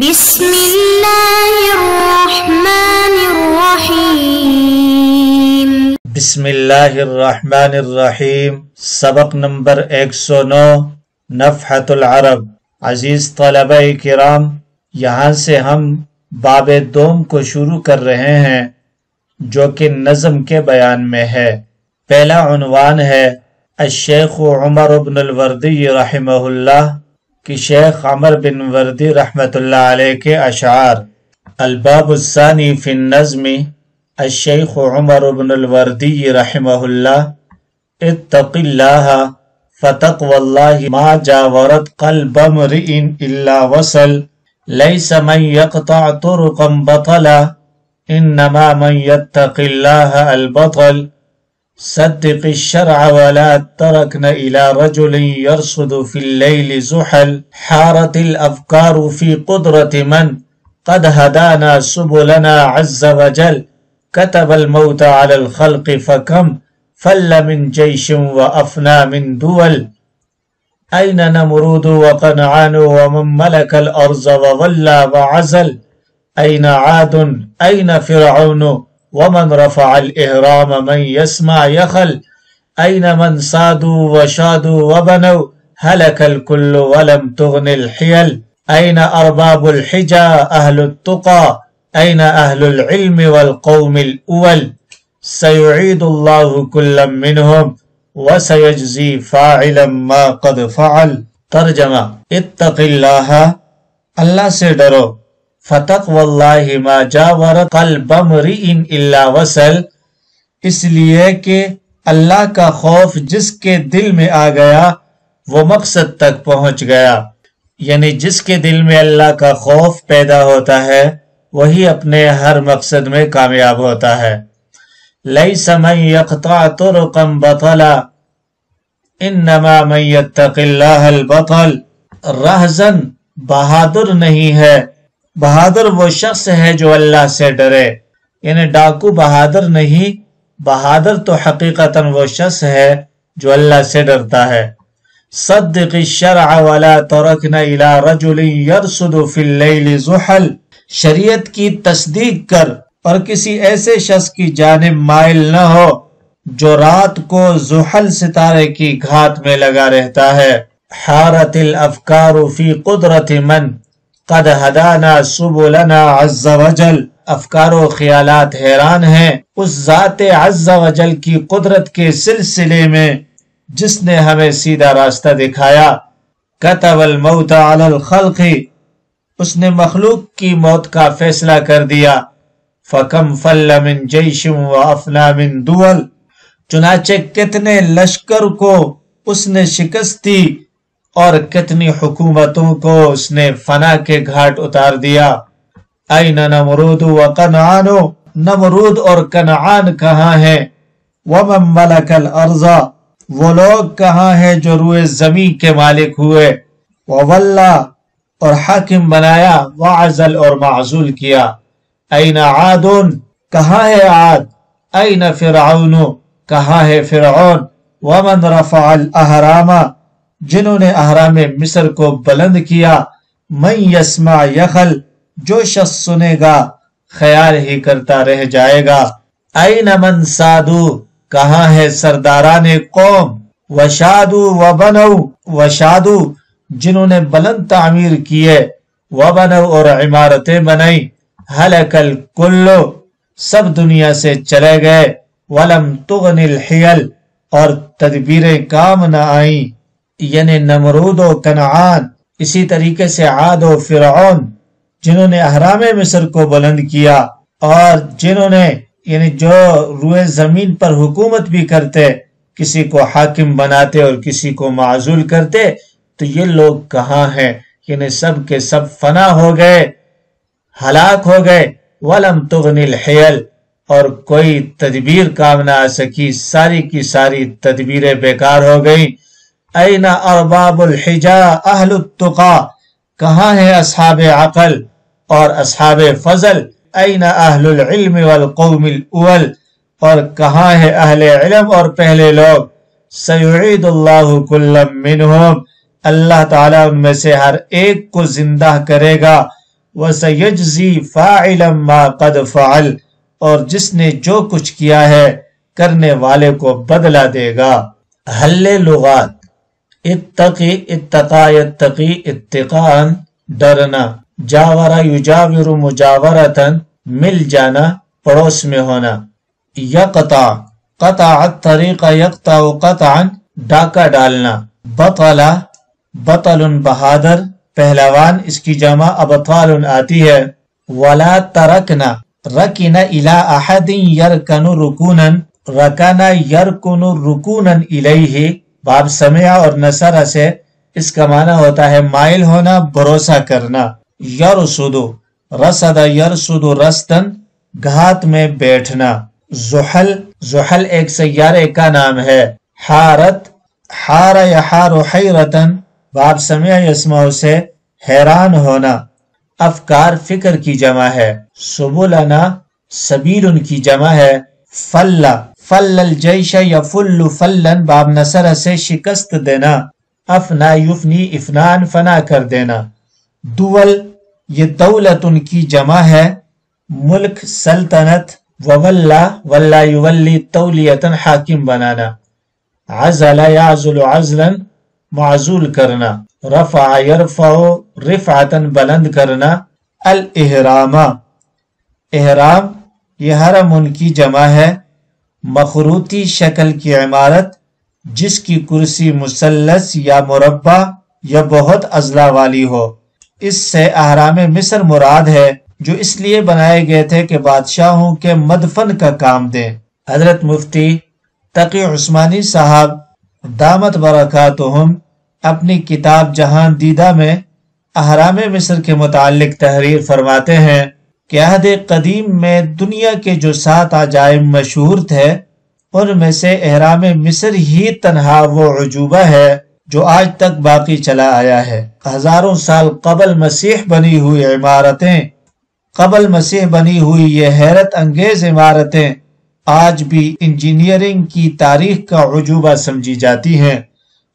بسم اللہ الرحمن الرحیم۔ بسم اللہ الرحمن الرحیم۔ سبق نمبر 109 نفحۃ العرب۔ عزیز طلبہ کرام، یہاں سے ہم باب دوم کو شروع کر رہے ہیں جو کہ نظم کے بیان میں ہے۔ پہلا عنوان ہے الشیخ عمر بن الوردی رحمہ اللہ کہ شیخ عمر بن وردی رحمۃ اللہ علیہ کے اشعار۔ الباب الثانی فی النظم الشیخ عمر بن الوردی رحمہ اللہ اتق اللہ فتقوى اللہ ما جاورت قلب امرئ الا وصل لیس من يقطع طرقا بطلا انما من يتق اللہ البطل صدق الشرع ولا تركن إلى رجل يرصد في الليل زحل حارت الأفكار في قدرة من قد هدانا سبلنا عز وجل كتب الموت على الخلق فكم فل من جيش وأفنى من دول أين نمرود وقنعان ومن ملك الأرض وولى وعزل أين عاد أين فرعون ومن رفع الإهرام من يسمع يخل أين من صادوا وشادوا وبنوا هلك الكل ولم تغن الحيل أين أرباب الحجى أهل التقى أين أهل العلم والقوم الأول سيعيد الله كلا منهم وسيجزي فاعلا ما قد فعل۔ ترجمہ: اتق اللہ، اللہ سے ڈرو، فتقوى اللہ ما جاورت قلب امرئ الا وصل، اس لیے کہ اللہ کا خوف جس کے دل میں آ گیا وہ مقصد تک پہنچ گیا، یعنی جس کے دل میں اللہ کا خوف پیدا ہوتا ہے وہی اپنے ہر مقصد میں کامیاب ہوتا ہے۔ لیس من یقطع طرقا بطلا انما من یتق اللہ البطل، رہزن بہادر نہیں ہے، بہادر وہ شخص ہے جو اللہ سے ڈرے، یعنی ڈاکو بہادر نہیں، بہادر تو حقیقتاً وہ شخص ہے جو اللہ سے ڈرتا ہے۔ صدق الشرع ولا تركن الى رجل يرصد في الليل زحل، شریعت کی تصدیق کر اور کسی ایسے شخص کی جانب مائل نہ ہو جو رات کو زحل ستارے کی گھات میں لگا رہتا ہے۔ حارت الافکار فی قدرت من قد ہدانا سبلنا عز وجل، افکار و خیالات حیران ہیں اس ذات عز وجل کی قدرت کے سلسلے میں جس نے ہمیں سیدھا راستہ دکھایا۔ کتب الموت علی الخلق، اس نے مخلوق کی موت کا فیصلہ کر دیا۔ فکم فل من جیش وافنا من دول، چنانچہ کتنے لشکر کو اس نے شکست دی اور کتنی حکومتوں کو اس نے فنا کے گھاٹ اتار دیا۔ این نمرود و کنعان، نمرود اور کنعان کہاں ہیں؟ ومن ملک الارض، وہ لوگ کہاں ہیں جو روئے زمین کے مالک ہوئے؟ وولا، اور حاکم بنایا، وعزل اور معزول کیا۔ این عاد، کہاں ہے عاد؟ این فرعون، کہاں ہے فرعون؟ ومن رفع الاہرام، جنہوں نے اہرام مصر کو بلند کیا۔ من یسمع یخل، جو شخص سنے گا خیال ہی کرتا رہ جائے گا۔ این من صادو، کہاں ہے سرداران قوم؟ وشادو وبنو، وشادو جنہوں نے بلند تعمیر کیے، وبنو اور عمارتیں بنائی۔ ہلک الکل، سب دنیا سے چلے گئے۔ ولم تغن الحیل، اور تدبیریں کام نہ آئیں، یعنی نمرود و کنعان، اسی طریقے سے عاد و فرعون جنہوں نے اہرام مصر کو بلند کیا اور جنہوں نے یعنی جو روئے زمین پر حکومت بھی کرتے، کسی کو حاکم بناتے اور کسی کو معزول کرتے، تو یہ لوگ کہاں ہیں؟ یعنی سب کے سب فنا ہو گئے، ہلاک ہو گئے۔ ولم تغن الحیل، اور کوئی تدبیر کام نہ آ سکی، ساری کی ساری تدبیریں بیکار ہو گئیں۔ این ارباب الحجا اہل التقا، کہاں ہے اصحاب عقل اور اصحاب فضل؟ این اہل العلم والقوم الاول، اور کہاں ہے اہل علم اور پہلے لوگ؟ سیعید اللہ کلا منہم، اللہ تعالیٰ ان میں سے ہر ایک کو زندہ کرے گا۔ وَسَيَجْزِي فَاعِلًا مَا قَدْ فَعَلَ، اور جس نے جو کچھ کیا ہے کرنے والے کو بدلہ دے گا۔ حل لغات: اتقی، اتقا یتقی، اتقاءً ڈرنا، جاورا یجاور مجاورتاً مل جانا، پڑوس میں ہونا، یقطع، قطع الطریق یقطع قطعاً ڈاکہ ڈالنا، بطل، بطل بہادر، پہلوان، اس کی جمع ابطال آتی ہے۔ ولا ترکنا، رکن الی احد یرکن رکونا، رکن یرکن رکونا الیہ، باب سمع اور نصر سے اس کا معنی ہوتا ہے مائل ہونا، بھروسہ کرنا۔ یرصد، رصد یرصد رصداً گھات میں بیٹھنا۔ زحل، زحل ایک سیارے کا نام ہے۔ حارت، حار یحار حیرتاً، باب سمع یسمع سے حیران ہونا۔ افکار، فکر کی جمع ہے۔ سبلنا، سبیل کی جمع ہے۔ فل، فل الجیش یفل فلن، باب نصر سے شکست دینا۔ افنا یفنی افنان، فنا کر دینا۔ دول، یہ دولت کی جمع ہے۔ ملک، سلطنت۔ وولا، ولا یولی تولیتاً، حاکم بنانا۔ عزل یعزل عزلا، معزول کرنا۔ رفع یرفع رفعتاً، بلند کرنا۔ الاحرام، احرام یہ حرم ان کی جمع ہے۔ مخروطی شکل کی عمارت جس کی کرسی مثلث یا مربع یا بہت اضلاع والی ہو۔ اس سے احرام مصر مراد ہے جو اس لیے بنائے گئے تھے کہ بادشاہوں کے مدفن کا کام دیں۔ حضرت مفتی تقی عثمانی صاحب دامت برکاتہم اپنی کتاب جہان دیدہ میں احرام مصر کے متعلق تحریر فرماتے ہیں کہ عہد قدیم میں دنیا کے جو 7 عجائب مشہور تھے ان میں سے احرام مصر ہی تنہا وہ عجوبہ ہے جو آج تک باقی چلا آیا ہے۔ ہزاروں سال قبل مسیح بنی ہوئی عمارتیں، قبل مسیح بنی ہوئی یہ حیرت انگیز عمارتیں آج بھی انجینئرنگ کی تاریخ کا عجوبہ سمجھی جاتی ہیں،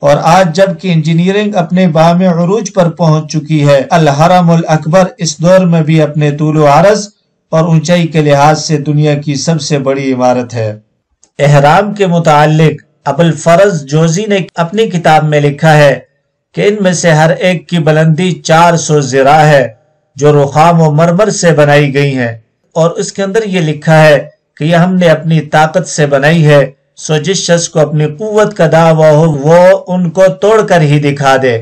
اور آج جب کہ انجینئرنگ اپنے بام عروج پر پہنچ چکی ہے، الحرم الاکبر اس دور میں بھی اپنے طول و عرض اور اونچائی کے لحاظ سے دنیا کی سب سے بڑی عمارت ہے۔ احرام کے متعلق ابوالفرز جوزی نے اپنی کتاب میں لکھا ہے کہ ان میں سے ہر ایک کی بلندی 400 ذراع ہے جو رخام و مرمر سے بنائی گئی ہیں، اور اس کے اندر یہ لکھا ہے کہ یہ ہم نے اپنی طاقت سے بنائی ہے، سو جس شخص کو اپنی قوت کا دعویٰ ہو وہ ان کو توڑ کر ہی دکھا دے،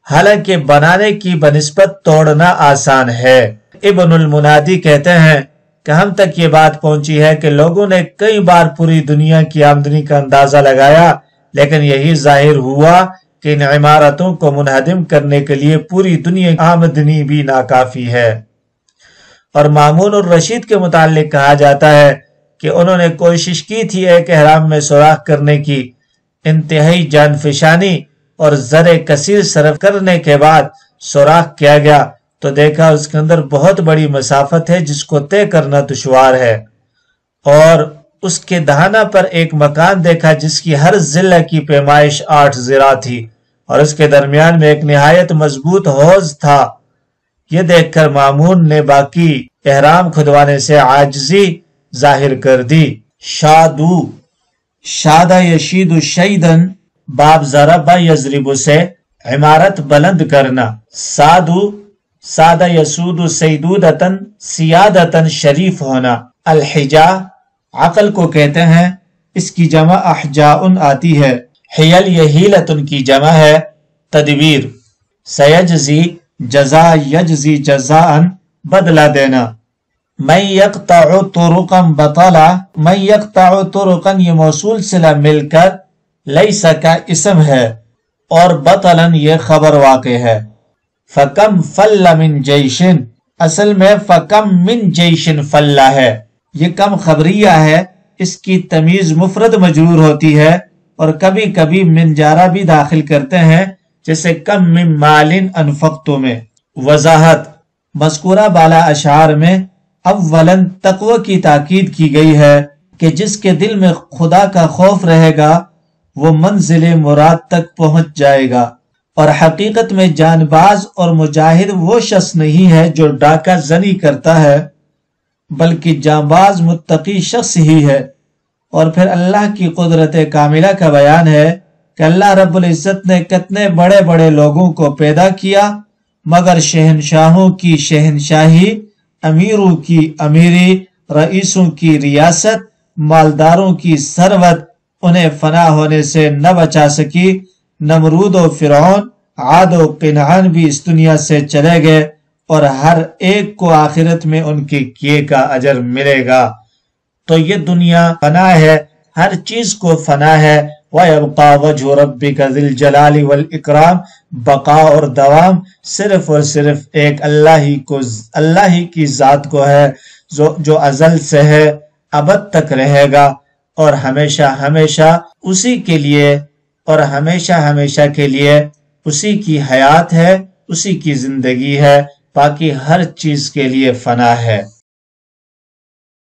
حالانکہ بنانے کی بنسبت توڑنا آسان ہے۔ ابن المنادی کہتے ہیں کہ ہم تک یہ بات پہنچی ہے کہ لوگوں نے کئی بار پوری دنیا کی آمدنی کا اندازہ لگایا، لیکن یہی ظاہر ہوا کہ ان عمارتوں کو منہدم کرنے کے لیے پوری دنیا کی آمدنی بھی ناکافی ہے۔ اور مامون الرشید کے متعلق کہا جاتا ہے کہ انہوں نے کوشش کی تھی ایک احرام میں سوراخ کرنے کی، انتہائی جان فشانی اور زر کثیر صرف کرنے کے بعد سوراخ کیا گیا تو دیکھا اس کے اندر بہت بڑی مسافت ہے جس کو طے کرنا دشوار ہے، اور اس کے دہانہ پر ایک مکان دیکھا جس کی ہر ضلع کی پیمائش 8 ذراع تھی، اور اس کے درمیان میں ایک نہایت مضبوط حوض تھا۔ یہ دیکھ کر مامون نے باقی احرام کھدوانے سے عاجزی ظاہر کر دی۔ شادو، شادہ یشید شیدن، باب ضرب یضرب سے عمارت بلند کرنا۔ سادو، سادہ یسود سیدودتن، سیادتن شریف ہونا۔ الحجا، عقل کو کہتے ہیں، اس کی جمع احجاء آتی ہے۔ حیل یہ حیلتن کی جمع ہے۔ تدبیر، سیجزی، جزا یجزی جزاءً، بدلہ دینا۔ من یقطع طرقا بطلا، من یقطع طرقا یہ موصول صلہ مل کر لیس کا اسم ہے، اور بطلا یہ خبر واقع ہے۔ فکم فل من جیشن، اصل میں فکم من جیشن فل ہے، یہ کم خبریہ ہے، اس کی تمیز مفرد مجرور ہوتی ہے، اور کبھی کبھی من جارہ بھی داخل کرتے ہیں، جیسے کم من مال انفقتو میں۔ وضاحت، مذکورہ بالا اشعار میں اولاً تقوی کی تاکید کی گئی ہے کہ جس کے دل میں خدا کا خوف رہے گا وہ منزل مراد تک پہنچ جائے گا، اور حقیقت میں جان باز اور مجاہد وہ شخص نہیں ہے جو ڈاکہ زنی کرتا ہے، بلکہ جان باز متقی شخص ہی ہے۔ اور پھر اللہ کی قدرت کاملہ کا بیان ہے کہ اللہ رب العزت نے کتنے بڑے بڑے لوگوں کو پیدا کیا، مگر شہنشاہوں کی شہنشاہی، امیروں کی امیری، رئیسوں کی ریاست، مالداروں کی ثروت انہیں فنا ہونے سے نہ بچا سکی۔ نمرود و فرعون، عاد و کنعان بھی اس دنیا سے چلے گئے، اور ہر ایک کو آخرت میں ان کے کیے کا اجر ملے گا۔ تو یہ دنیا فنا ہے، ہر چیز کو فنا ہے۔ وَيَبْقَى وَجْهُ رَبِّكَ ذِي الْجَلَالِ وَالْإِكْرَامِ، بقا اور دوام صرف اور صرف ایک اللہ ہی کی ذات کو ہے، جو ازل سے ہے، ابد تک رہے گا، اور ہمیشہ ہمیشہ اسی کے لیے، اور ہمیشہ ہمیشہ کے لیے اسی کی حیات ہے، اسی کی زندگی ہے، باقی ہر چیز کے لیے فنا ہے۔